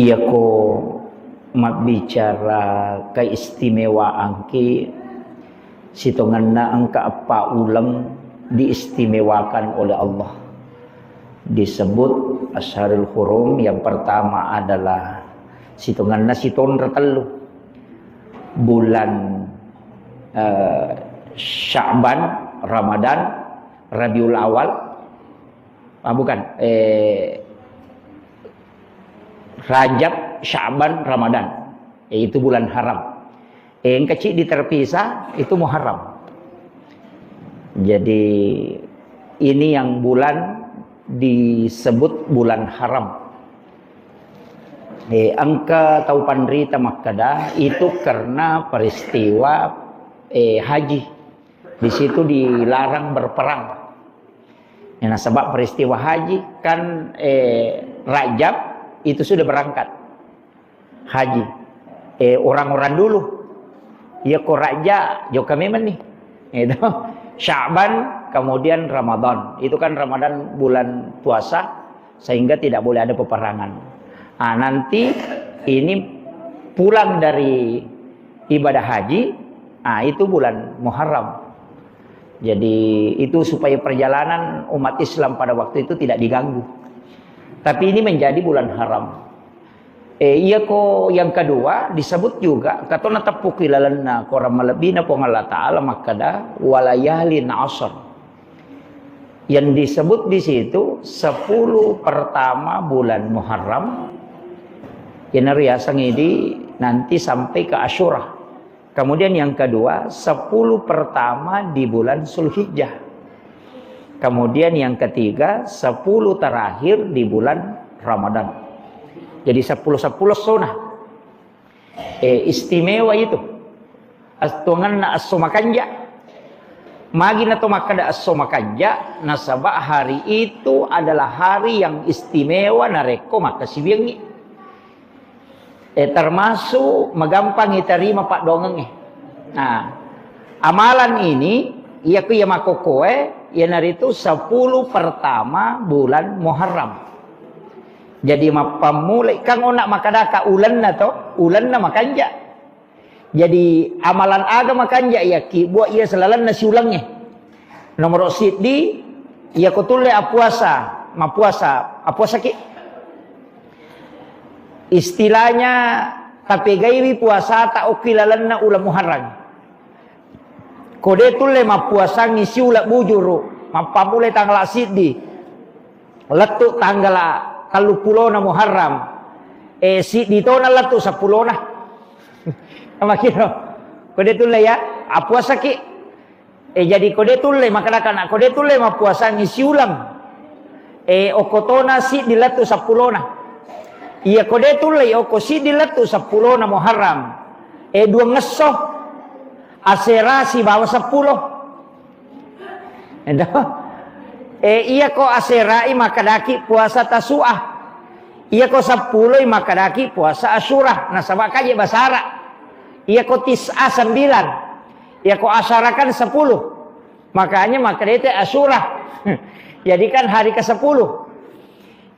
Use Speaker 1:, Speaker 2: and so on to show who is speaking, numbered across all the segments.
Speaker 1: Ia ko bicara keistimewaan ki sitongan na ang kaapa ulang diistimewakan oleh Allah. Disebut Asyharul Hurum, yang pertama adalah sitongan na siton ratelu bulan Sya'ban, Ramadan, Rabiul Awal, Rajab, Sya'ban, Ramadan, itu bulan haram. Yang kecil diterpisah itu Muharram. Jadi ini yang bulan disebut bulan haram. Angka taupan rita makkada itu karena peristiwa haji. Di situ dilarang berperang. Nah, sebab peristiwa haji kan Rajab itu sudah berangkat haji. Orang-orang dulu ya ko raja jo kami nih. Itu Sya'ban, kemudian Ramadan. Itu kan Ramadan bulan puasa sehingga tidak boleh ada peperangan. Nah, nanti ini pulang dari ibadah haji, itu bulan Muharram. Jadi itu supaya perjalanan umat Islam pada waktu itu tidak diganggu. Tapi ini menjadi bulan haram. Iya ko yang kedua disebut juga katona tapukilalanna koram malabina po Allah Ta'ala makada walayalin asr. Yang disebut di situ 10 pertama bulan Muharram. Yang riasang ini nanti sampai ke Asyura. Kemudian yang kedua 10 pertama di bulan Zulhijjah. Kemudian yang ketiga 10 terakhir di bulan Ramadan. Jadi 10-10 sunnah. Istimewa itu. Astungan na asomakanja. Magi na tumakada asomakanja. Nasaba hari itu adalah hari yang istimewa nareko makasibiangi. Termasuk magampang iterima pak dongeng. Nah, amalan ini iya ku ya makokoe ya naritu 10 pertama bulan Muharram. Jadi mapamulai kang onak makadaka ulan na to, ulan na makanja. Jadi amalan aga makanja ya ki buat ia selalan na siulangnya. Nomor siddi ia kutule apuasa, apuasa ki. Istilahnya tapi gaiwi puasa tak ukilalan na ulam Muharram. Kode tule mapuasa ngisi ulak bujuru, mapamulai tanggal siddi. Letuk tanggal kalau pulau na Muharram, si dito na lato sa pulau na. Makino, kode tule ya, apuasa ki. Jadi kode tule makadakan, kode tule mapuasa ngisi ulam. Okotona si dilato sa pulau na. Iya kode tule oko si dilato sa pulau na Muharram. Dua ngeso, asera si bawa 10. Iya ko aserai makadaki puasa tasuah. Iya ko 10 makadaki puasa Asyura. Nasabak aja basara. Iya ko tis'a 9. Iya ko asyarakan 10. Makanya makadete Asyura. Jadi kan hari ke-10.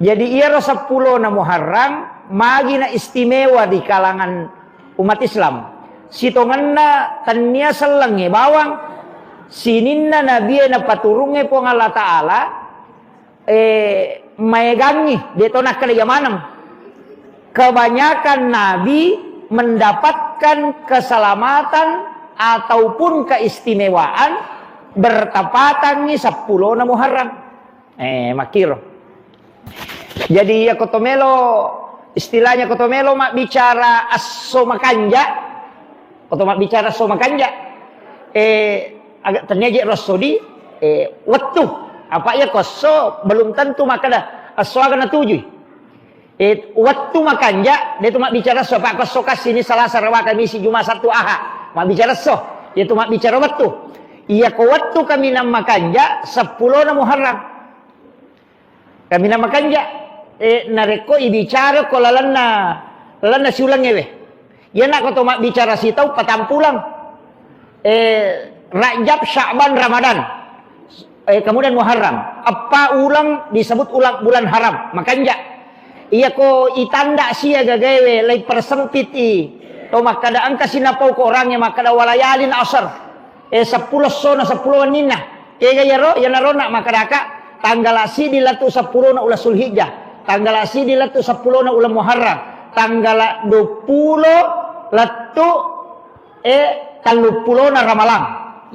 Speaker 1: Jadi iya ro 10 na Muharram magi na istimewa di kalangan umat Islam. Sitongan na tanya selengi bawang. Sininna nabi na paturunge po Allah Ta'ala maegangi dito na kaliyamanam. Kebanyakan nabi mendapatkan keselamatan ataupun keistimewaan bertepatan ni 10 na Muharram. Makiro. Jadi ya kotomelo istilahnya kotomelo mak bicara as-somakanja. Kotomak bicara somakanja. Agak ternyajik rasodi waktu apa ya koso belum tentu makada aswaga na tujuh waktu makanja dia tu mak bicara so pak koso kas ini salah sarwa kami si Jumat Sabtu Ahad mak bicara so dia tu mak bicara waktu iya ko waktu kami nam makanja 10 na Muharram kami nam makanja nareko ibicara ko lalana siulang ngewe ya nak ko tu mak bicara si tau patampulang Rajab, Sya'ban, Ramadan. Kemudian Muharram. Apa ulang disebut ulang bulan haram. Makanya Iya ko itanda siya gagawe lay persempit to makada ang kasinapaw ko orangnya makada walayalin asar 10 sona 10 nina kaya yaro yanaro na makadaka tanggal asidi latu 10 na ulah Sulhijjah tanggal asidi latu 10 na ulah Muharram tanggal 20 latu 30 na Ramalan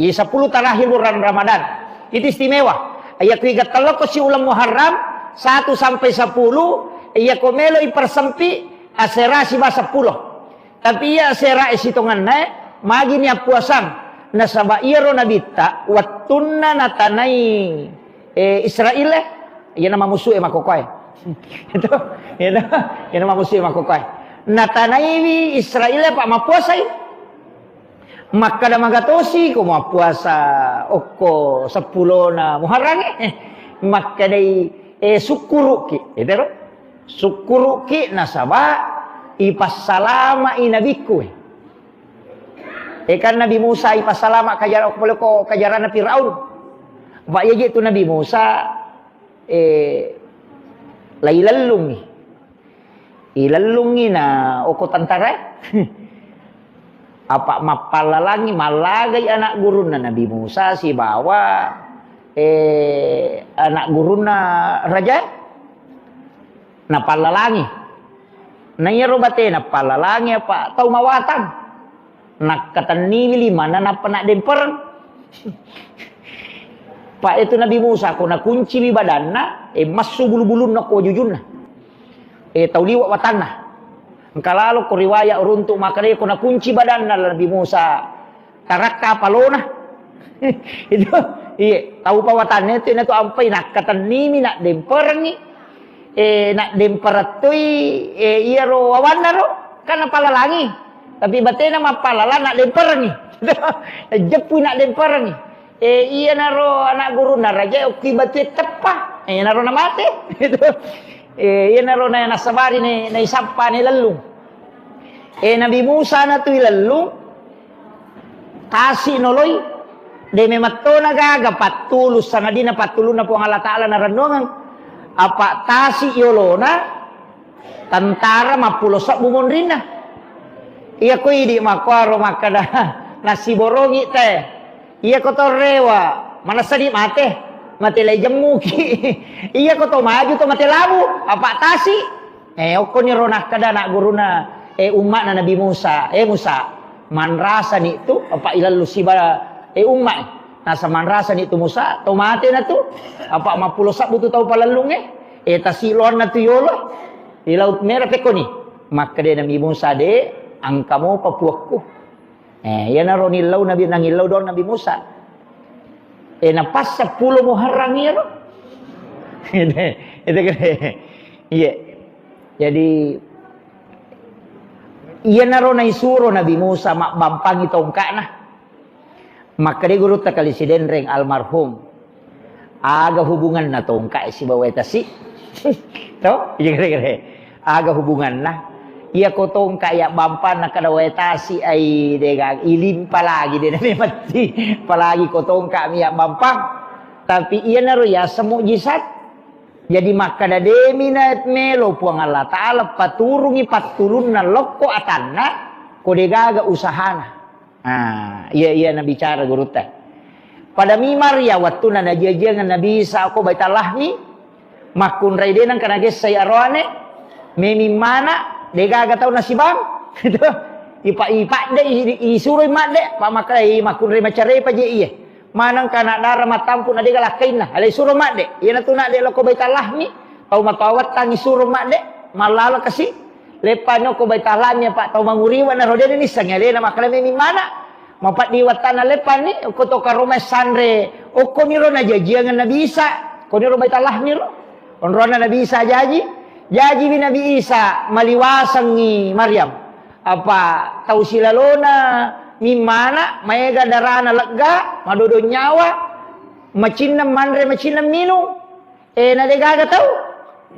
Speaker 1: i 10 terakhir bulan Ramadan itu istimewa ayat 3 ko si ulah Muharram 1 sampai 10 iya komelo ipersempi asera si basa 10 tapi iya asera isitongan na magi niya puasang nasaba iro nabita watunna natanay Israel iya nama musuh makokoy itu iya nama musuh makokoy natanay Israel pak mapuasay maka da magatosi ko mapuasa oko 10 na Muharram maka day sukuru ki itu sukuru ki nasaba ipasalama inabiku kan Nabi Musa ipasalama kajaran Firaun ba iya itu Nabi Musa lailalungi ilalungi na oko tantara apa mapalalangi malagay anak guru na Nabi Musa si bawa anak guru na raja napalalangi nayaro bate napalalangi apa tau mawatan nakatanili mana napana demper pak itu Nabi Musa ko nakunci mi badanna masu bulu-bulun na ko jujunna tau liwat watanna kalalo ko riwaya uruntuk makare ko nakunci badanna Nabi Musa tarakka palona itu iya tahu pawatannya itu na to ampai nakatanimi nak demperangi nak demperatui iya ro wawana ro kan palalangi tapi batena mapalala nak demperangi jepu nak demperangi iya naro anak guru na raja oki bate tepa naro na mate itu iya naro na nasabari na isapa ni lalung Nabi Musa na tu lalung kasi noloy de memato nagaga patulus sana dina patulun na po ang Allah Ta'ala na ranungan apa tasi yolona tentara mapulosak bumun rina iya ko idi makwaro makada nasi borongi teh iya ko to rewa mana sadi mate lay jemuki iya ko to maju to mate labu apa tasi oko ni ronah kada nak guruna umat na Nabi Musa Musa manrasa ni itu apa ilal lusiba umat nasa manrasa ni tu Musa tau mate na tu apa mapulosak butuh tau palalung tasilon na tu yolo di laut merah peko ni maka dia Nabi Musa de angkamu papuakku ya naro nilau Nabi nangilau don Nabi Musa napas 10 Muharram ya ro itu kene iya jadi iya naro na isuro Nabi Musa mak bampangi tongkak nah maka dia guru takali si denreng almarhum aga hubungan na tongkak si baweta si to iya kere aga hubungan nah iya ko tongkak ya bampan na kadaweta si ay dega ilim palagi de na mati palagi ko tongkak mi ya bampang tapi iya naro ya semujizat jadi maka da demi na melo puang Allah Ta'ala paturungi patulun na lokko atanna ko degaga usahana iya na bicara guru teh pada mimar ya waktu na najajangan Nabi Isa ako baitallah ni makun raidenan kana ges saya roane memi mana degaga tau nasibang itu ipa de isuro mak de pa makai makun re macare pa je iya manang kana dara matampu na dega lakain lah alai suro mak de ina tu nak de loko baitallah ni tau matawat tangi suro mak de malala kasi lepano ko baitalahnya pak tau manguriwa na rodene ni sangale na makale memi mana mapat di watana lepan ni ko to karome sanre o ko niro na jajiangan Nabi Isa ko niro baitallah niro onrona Nabi Isa jaji bi Nabi Isa maliwasang ni Maryam apa tau silalona mimana maega darana lega madodo nyawa macinam manre macinam minu na degaga tau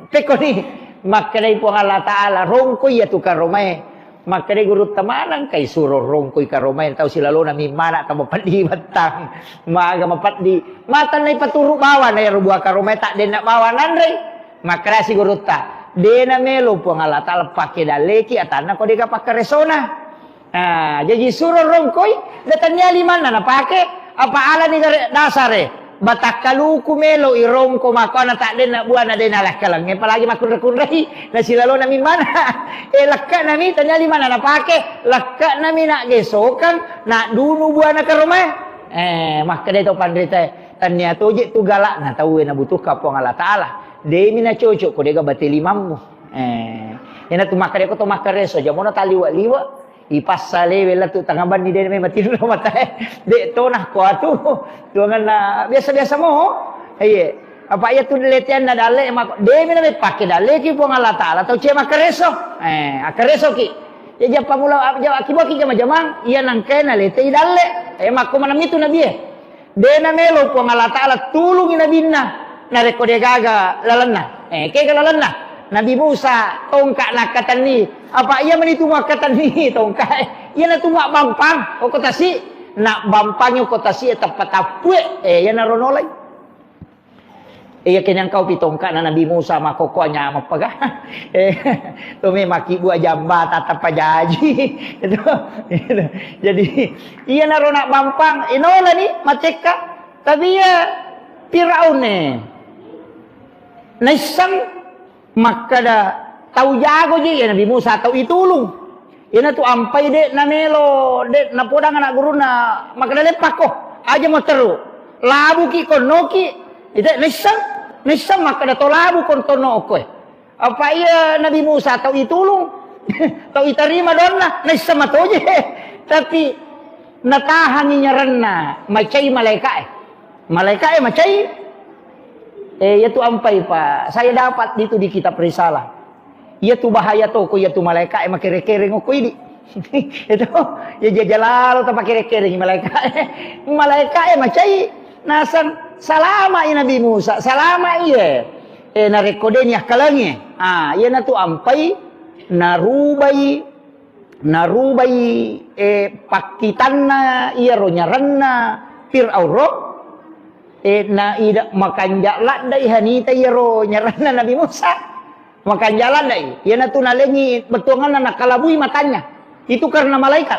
Speaker 1: peko ni makadai po Allah Ta'ala rongkoy ya tu karomay makadai guru tamalang kay suro rongkoy karomay tau silalona mimana ta mapadi batang maaga mapadi matan na ipaturo bawa na rubuha karomay tak din na bawa nanre makadai siguro ta dena melo po nga Allah Ta'ala pakai daleki atana ko deka pakai resona. Jadi suruh rongkoi datanya liman na pakai apa ala ni dasare batakaluku melo irongko mako na tak den na buan na den alah kalang palagi makun-kunrai na silalo na min mana lakka nami tanya liman na pakai lakka nami nak gesokan nak dunu buan na ke rumah maka dia tu pandrita tanya tu je tu galak na tahu na butuh kapong Allah Ta'ala de mina cocok ko de ga bateli mammu ina tu maka dia ko to maka reso jamona taliwa-liwa ipasale wala tu tangaban ni de me matiru mata de to nah ko atu tuangan na biasa-biasa mo aye apa ya tu letian na dale mak de mina me pake dale ki pong Allah Ta'ala tau ce maka reso akareso ki ya pamula akibo ki jama-jamang iya nang kena lete dale mak ko manam itu nabi dena melo po Allah Ta'ala tulungi nabinna nareko dia gaga lalanna kega lalanna Nabi Musa tongkat nak katan ni apa ia menitu mak katan ni tongkat ia na tumak bampang o kota si nak bampangnya kota si tepat tapue ia na ronolai ia kenyang kau pi tongkat na Nabi Musa makokonya mapagah tu me maki buah jamba tatap pajaji itu jadi ia na ronak bampang inola ni maceka tapi ya Firaun naisang maka dah tahu jago je ya Nabi Musa tahu itulung ina tu ampai de na melo de na podang anak guru na maka dah lepak ko aja mau teru labu ki konoki itu nisam maka dah tolabu kon tono ko apa iya Nabi Musa tahu itulung tahu iterima donna nisam atau je tapi natahan ni nyaranna macai malaikat macai ya tu ampai pak saya dapat itu di kitab risalah ya tu bahaya toko ya tu malaikat makere-kere ngoko ini itu ya jalal ta pakere-kere malaikat macai nasan salama Nabi Musa salama iya na rekodenya kalangi ya na tu ampai narubai pakitanna iya ronyaranna Firaun na ida makan jalan dai hanita yero nyarana Nabi Musa makan jalan dai yana tu nalengi betuangan na kalabui matanya itu karena malaikat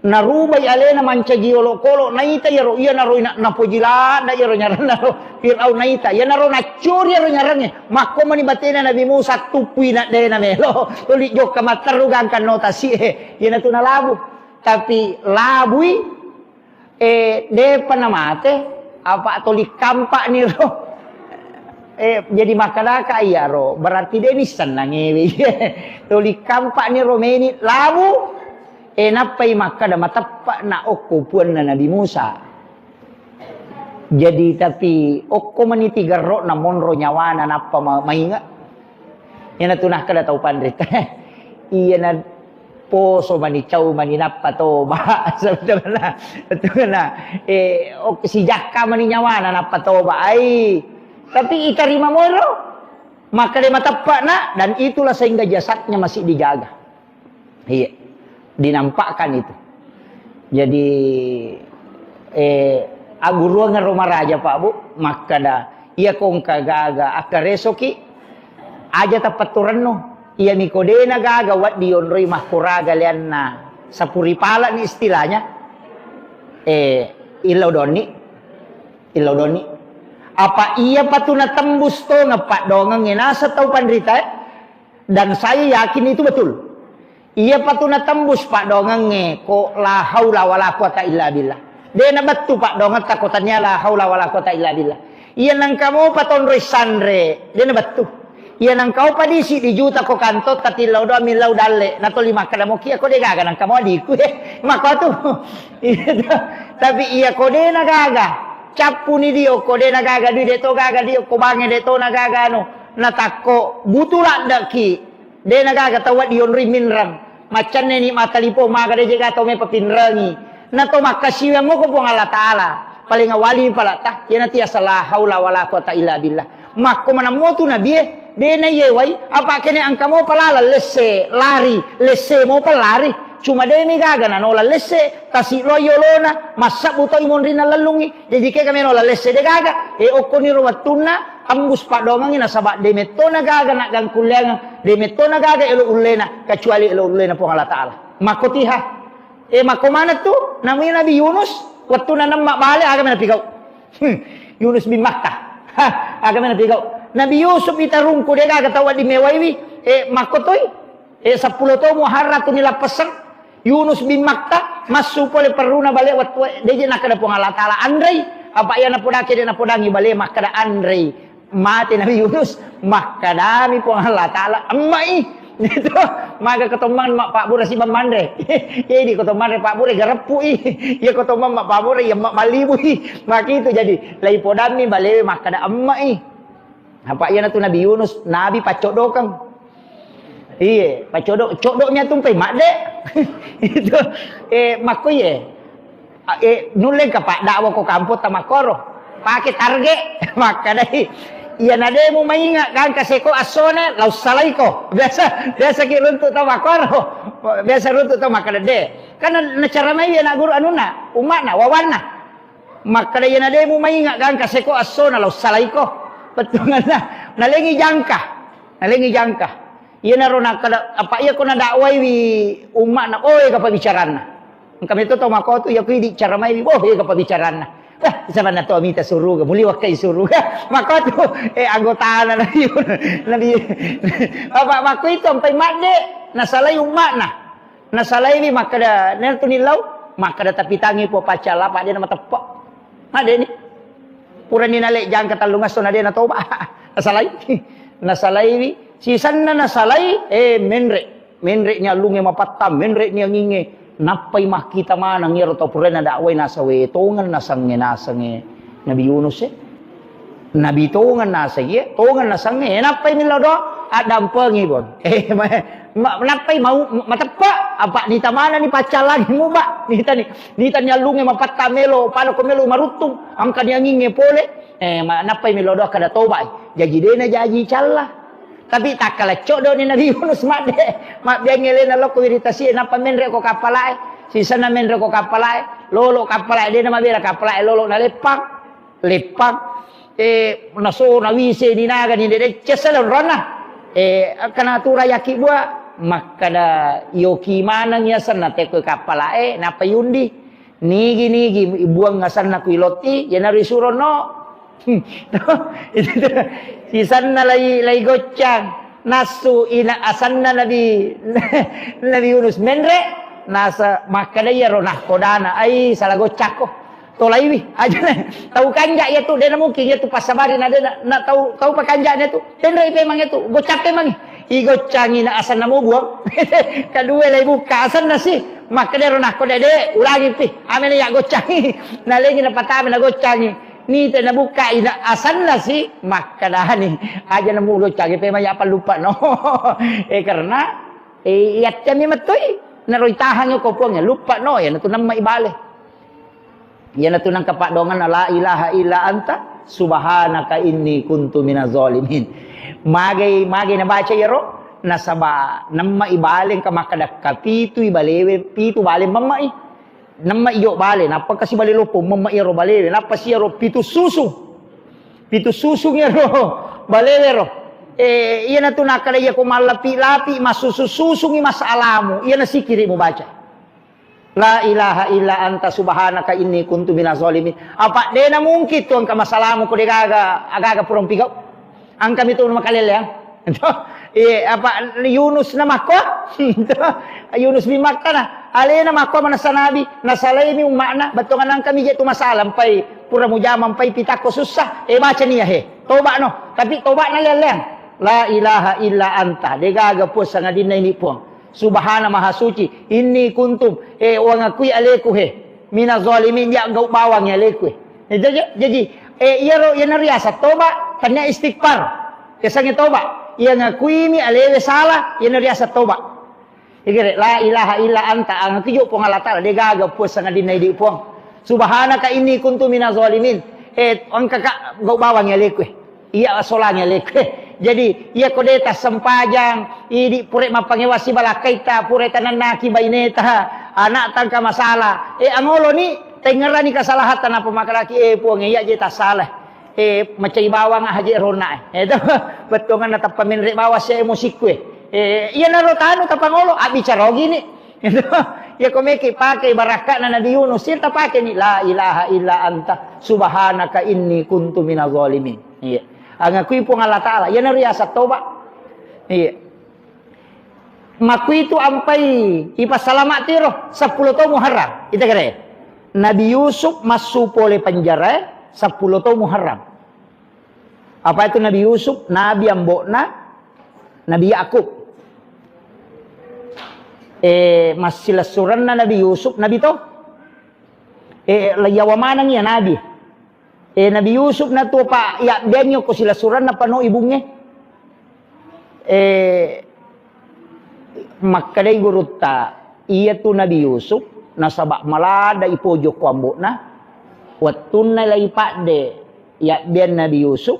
Speaker 1: narubai alena mancaji olokolo naita yero iya naro na pojila da yero nyarana Firaun naita yana ro nacuri yero nyarane makko mani batena Nabi Musa tupui na de na melo tuli jok kamaterugan kan notasi yana tu nalabu tapi labui de panamate apa toli kampak ni ro jadi makanaka iya ro berarti dia ni senang ngewe toli kampak ni ro meni labu napai makada matappa na okko puan na Nabi Musa jadi tapi okko maniti garro na monro nyawana napa mainga yana tunah kada tau pandrit iya na poso mani cau mani napa to ba betul na si jakka mani nyawana napa to ba ai tapi itarima moro maka dia matappa na dan itulah sehingga jasadnya masih dijaga iya dinampakkan itu jadi aguruangan rumah raja Pak Bu maka dah ia kong kagaga akaresoki aja tapat turano iya mikodena gaga wat dionroi mahkuraga lian na sapuri pala ni istilahnya ilaudoni apa iya patuna tembus to ngapak dongeng nasa tau pandrita dan saya yakin itu betul iya patuna tembus pak dongeng ko la haula wala quwata illa billah dia na betul pak dongeng takotannya la haula wala quwata illa billah iya nang kamu patonroi sandre dia na betul iya nang kau padisi di juta ko kantot tati laudo milau dalle nato lima kada mo kia ko de gaga nang kamu adiku maka tu tapi iya ko de na gaga capu ni dio ko de na gaga di de to gaga dio ko bange de to na gaga no natako butula daki de na gaga tawat dion riminrang macan ni matalipo maga de jaga to me papinrangi nato makasiwa mo ko pong Allah Taala paling awali pala ta yana ti asala haula wala quwata illa billah makko manamo tu nabi dena yewai apa kene angka mo palala lesse lari lesse mo palari cuma demi gaga na nola lesse tasi royolona masak buto imonrina lalungi jadi ke kami nola lesse de gaga okko ni romatuna ambus pak dongangi nasabak demeto nagaga nak gang kuliah demeto nagaga elo ulena kecuali elo ulena po Allah Taala. Makotiha. Mako mana tu? Namanya Nabi Yunus waktu nanam mak balik agak mana pigau. Yunus bin Matta. Agak mana pigau. Nabi Yusuf itarungku dia agak tahu di mewaiwi. Makotoi. 10 tahun muharrat tu nila pesan. Yunus bin Matta masuk oleh peruna balik waktu dia nak ada pong Allah Taala Andrei. Apa yang napodaki dia napodangi balik maka ada Andrei mati Nabi Yunus maka dami pong Allah Taala emai. Itu maka ketomang mak Pak Bure si Mamandre. Ini ketomang Pak Bure garepu ya ketomang mak Pak Bure ya mak Malibu maka itu jadi lai podami balewe maka da emai. Apa ya tu Nabi Yunus nabi pacodokang. Iya, pacodoknya tumpai mak dek. Itu mako ye. Nulen ka Pak dakwa ko kampus tamakoro. Pakai target maka dai iya nademu maingat kan kaseko asone lau salaiko biasa ki runtuk tau makoro biasa runtuk tau makadade karena cara mai na guru anuna umatna wawana makada iya nademu maingat kan kaseko asone lau salaiko petungana nalengi jangka iya narona kada apa iya kona dakwai wi umatna oi ka pabicarana kami tu tau makoro tu ya ku di cara mai oh iya ka pabicarana. Sama na to amita suruga muli wakai suruga maka tu anggota Nabi apa mako itu sampai made nasalay umat nasalay ni maka da nerto nilaw maka da tapi tangi po pacala pa dia na matepok ade ni pura ni nalek jang katalungas to na dia na toba nasalay ni sisan na nasalay menre nya lunge mapatam menre nya nginge napai mah kita mana ngiro to purena dakwai nasawe tongan nasange Nabi Yunus Nabi tongan nasange napai milodo adam pengi bon napai mau matepa apa nita mana ni pacal lagi mo ba nita nyalunge mapatta melo pano ko melo marutung angka dia nginge pole napai milodo kada toba jadi dena jaji calla. Tapi tak kalah codo ni Nabi Yunus mak dia ngelena lo ko iritasi napa menre ko kapalae sisa na menre ko kapalae lolo kapalae dia na mabira kapalae lolo na lepang naso na wise ni naga ni de cesel rona kana tura yaki bua maka da yoki mana nya sana te ko kapalae napa yundi nigi buang ngasan na kuiloti ya na risurono sisanna lay gocang nasu ina asanna Nabi Yunus menre nasa makadaya ronah kodana ai salah gocako tolaiwi aja tahu kanja ya tu dia mungkin ya tu pasabarin ada nak tahu pakanjanya tu tendre memang itu gocap memang i gocangi na asanna mo buang kadua lay buka asanna sih makadaya ronah kodade ulangi pi amene ya gocangi nalengi na patame na gocangi ni tena buka ina asanna si makadani aja na mulo cagi pe maya pa lupa no karena yatya mi matoy naroy tahan yo kopong ya lupa no ya natunang maibale ya natunang kapadongan la ilaha illa anta subhanaka inni kuntu minaz zalimin magay na baca yaro nasaba nam maibaleng ka makada kapitu ibalewe pitu bale mamai nama iyo bale napa kasi bale lopo mama iro bale napa siya ro pitu susu niya ro bale ro iya na to nakala iya ko malapi-lapi masususungi masalamu iya na sikiri mo baca la ilaha illa anta subhanaka inni kuntu minaz zalimin apa de na mungkit to ang kamasalamu ko de aga purong pigaw ang kami to makalele apa Yunus na mako Yunus bin Matta na alena mako mana sanabi nasalay mi umakna batongan ang kami jetu masalam pai pura mujaman pai pitako susah baca niya toba no tapi toba na leleng la ilaha illa anta degaga po sa ngadin ini po subhana maha suci inni kuntum wang akui aleku minaz zalimin ya gau bawang ya aleku jadi iya nariasa toba tanya istighfar kesangnya toba ia ngakui mi alewe salah ia nariasa toba igere la ilaha illa anta ang tiyo po Allah Taala de gaga po sa ngadinay di po subhanaka inni kuntu minaz zalimin ang kaka gau bawang ya lekwe iya asolanya lekwe jadi iya kodeta sempajang idi pure mapangewasi balakaita pure tananaki baineta anak tangka masalah angolo ni tengerani kasalahatan apa makalaki po ngiya jeta salah macam bawang haji rona. Itu betul kan nata paminri bawa saya musik kue. Iya naro tanu tapangolo bicara gini. Itu ya komeki pakai barakat na Nabi Yunus sirta pakai ni la ilaha illa anta subhanaka inni kuntu minaz zalimin. Iya. Angakui pun Allah Taala. Ya naro ya toba. Iya. Maku itu ampai ipasalamat tiro 10 tahun Muharram. Itu kira. Nabi Yusuf masuk oleh penjara 10 tahun Muharram. Apa itu Nabi Yusuf? Nabi ambokna Nabi Yakub. Masih lasuran Nabi Yusuf Nabi to. Layawa manang ya Nabi. Nabi Yusuf na to pa ya denyo ko sila suran na pano ibungnya. Makadai guruta iya tu Nabi Yusuf nasabak malada ipojo ko ambokna watun na laipat de ya bian Nabi Yusuf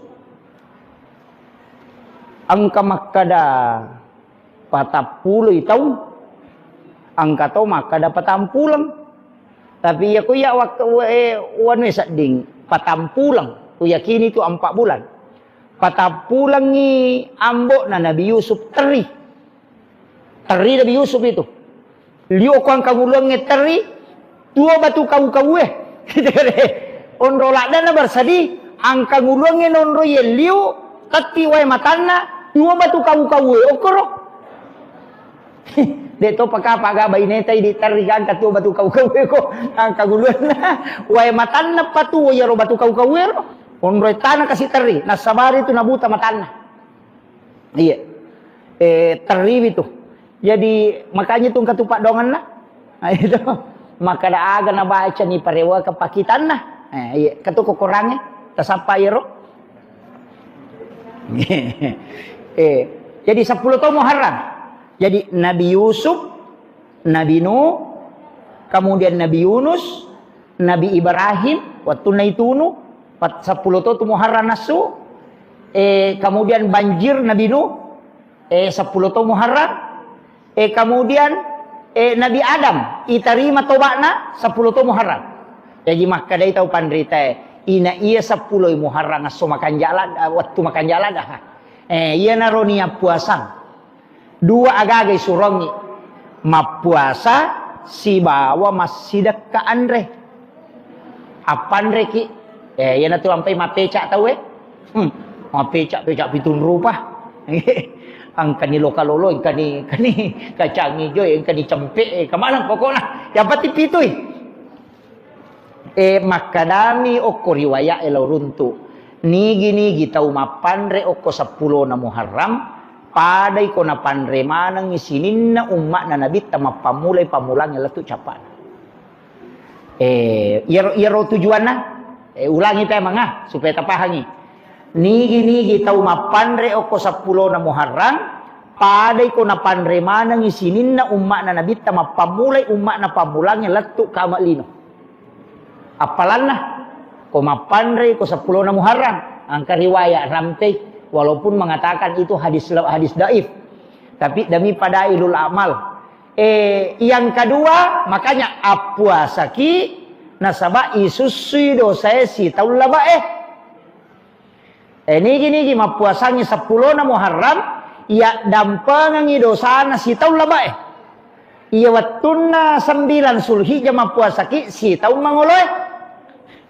Speaker 1: angka makada 40 tahun angka to makada 40 tapi ya ko ya waktu wan sading 40 ko yakini tu 4 bulan 40 ni ambok na Nabi Yusuf teri Nabi Yusuf itu. Liu kuang kagulong teri dua batu kau kita kare. Onro lakdan na bersadi ang kagulong onro ye liu tati wai matanna dua batu kau okoro. Deto paka bayi netai di teri kan katu batu kau ko ang kagulong na wai matanna patu ya ro batu kau ro. Onro tanah kasih teri. Nasabari itu nabuta matanna. Iya. Teri itu. Jadi makanya tuh katupak dongan lah. Nah, itu maka ada aga na baca ni parewa kepakitan lah. Iya, katu kurangnya tasapa yero. Jadi 10 tahun Muharram. Jadi Nabi Yusuf, Nabi Nuh, kemudian Nabi Yunus, Nabi Ibrahim, waktu naitunu 10 tahun Muharram nasu. Kemudian banjir Nabi Nuh 10 tahun Muharram. Kemudian Nabi Adam itarima tobatna 10 tahun Muharram. Jadi maka dai tahu pandrita ina iya 10 Muharram aso makan jalan waktu makan jalan dah. Iya naronia puasa. Dua agagai surongi. Mapuasa si bawa masih dekat Andre. Apa Andre ki? Iya na tu sampai mapeca tahu mapeca pitun rupa. Ang kani lokalolo, ang kani kacang hijau, ang kani cempek, kemana pokoknya. Yang pati pituy. Makadami oko riwaya elaw runtu. Nigi tau mapandre oko 10 na Muharram. Paday ko na pandre manang isinin na umat na nabit ta mapamulay pamulang yala tu capan. Iro tujuan na. Ulangi tayo mga supaya tapahangi. Nigi tau mapandre oko 10 na Muharram paday ko na pandre manang isinin na umat na nabit ta mapamulay umat na pamulang yang latu kamalino. Apalan na ko mapandre ko 10 na Muharram ang kariwaya ramtay walaupun mengatakan itu hadis daif tapi demi pada ilul amal. Yang kedua makanya apuasaki nasaba isusi dosa si taul laba nigi mapuasanya 10 na Muharram ya dampangan dosa na si taul laba iya watuna 9 Zulhijjah mapuasaki si taul mangoloy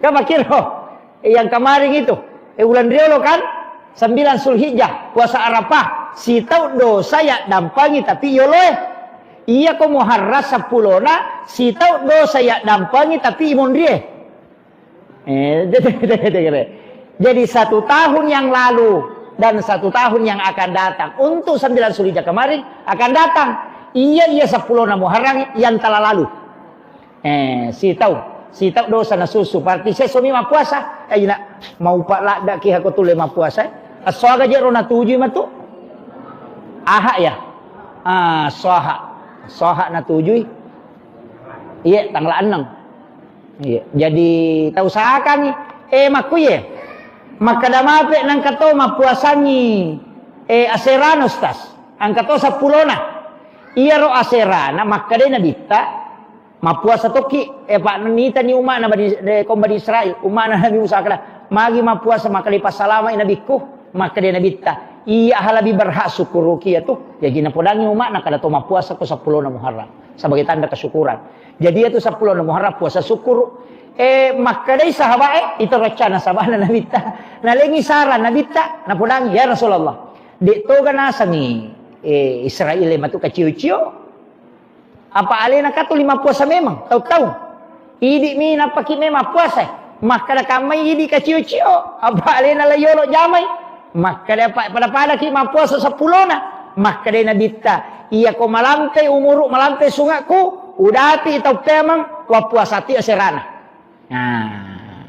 Speaker 1: kamakiro yang kemarin itu bulan Riolo kan 9 Zulhijjah puasa Arafah si taul dosa ya dampangi tapi yoloy iya ko Muharram 10 na si taul dosa ya dampangi tapi imun rie jadi 1 tahun yang lalu dan 1 tahun yang akan datang untuk 9 Zulhijjah kemarin akan datang iya 10 na Muharram yang telah lalu si tahu dosa na susu parti saya suami ma puasa nak mau pak lak ki aku tule ma puasa aswaga jero na tujuh matu aha ya soha na tujuh iya tanggal 6 iya jadi tahu usahakan nih maku ya maka damape nang kato mapuasangi aserano stas ang kato 10 na iya ro aserana maka de nabita mapuasa toki pak nita ni umat na Bani Israel umat na Nabi Musa kada magi ma puasa maka lipas salama inabiku maka dia nabita iya lebih berhak syukur kia tuh ya gina podangi umat nak kada to ma puasa ku 10 na Muharram sebagai tanda kesyukuran. Jadi itu 10 na Muharram puasa syukur. Maka dai sahabat itu rencana sahabat na nabita. Na lengi saran nabita na podangi ya Rasulullah. Dek to kana sami Israel matu kaciu-ciu. Apa alena katu 5 puasa memang tahu-tahu. Idi mi na paki memang puasa. Maka da kamai idi kaciu-ciu. Apa alena la yolo jamai. Maka da pada ki ma puasa 10 na. Maka da nabita iya ko malamte umuru malamte sungaku udati tau temang wa puasa ti aserana. Nah.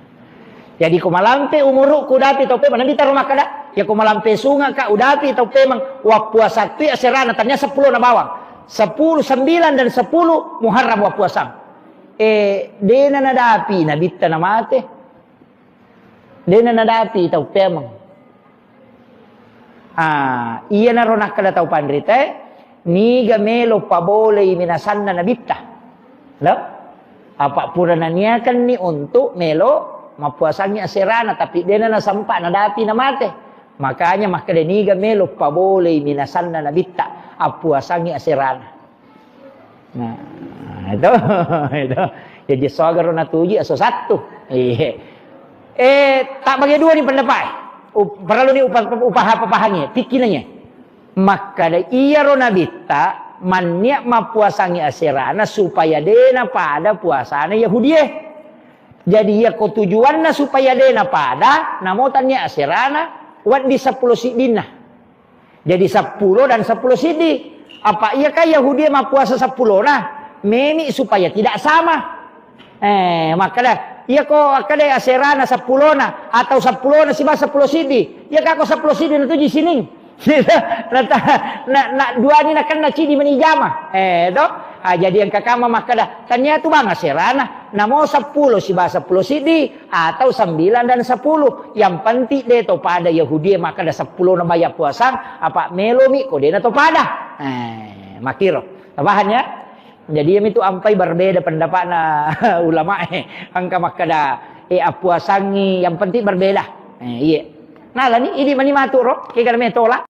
Speaker 1: Jadi ko malamte umuru ku udati tau temang nabita rumah kada. Ya ko malamte sunga ka udati tau temang wa puasa ti aserana ternyata 10 na bawang. 10, 9 dan 10 Muharram wa puasa. Dena nadapi nabita na mate. Dena nadapi tau temang. Iya na ronak kada tau pandrite. Niga melo pabole minasan na nabita. Lah, apa pura naniakan ni untuk melo mapuasannya aserana tapi dia na sampa na dati na mate. Makanya maka dia niga melo pabole minasan na nabita apuasannya aserana. Nah, itu. Jadi sogar na tuji aso satu. Tak bagi dua ni pendapat. Perlu ni upah-upahanya, pikinannya. Maka da iya ro nabita mannya mapuasangi aserana supaya dena pada puasana Yahudi. Jadi ya ko tujuanna supaya dena pada namotannya aserana wan di 10 sidina. Jadi 10 dan 10 sidi. Apa iya kah Yahudi mapuasa 10 nah? Memi supaya tidak sama. Maka dah iya ko akade aserana 10 na atau 10 na siba 10 sidi. Ya ka ko 10 sidi na tuji sini. Dua ni nak kena cidi menijama. Jadi yang kakama maka dah tanya tu bang aserana namo 10 si bahasa 10 sidi atau 9 dan 10 yang penting de to pada Yahudi maka dah 10 na bayar puasa apa melomi ko de na to pada makiro tabahan ya. Jadi yang itu ampai berbeda pendapat na ulama angka maka dah puasangi yang penting berbeda iya. Nah, ini mani maturo, kaya kami tola.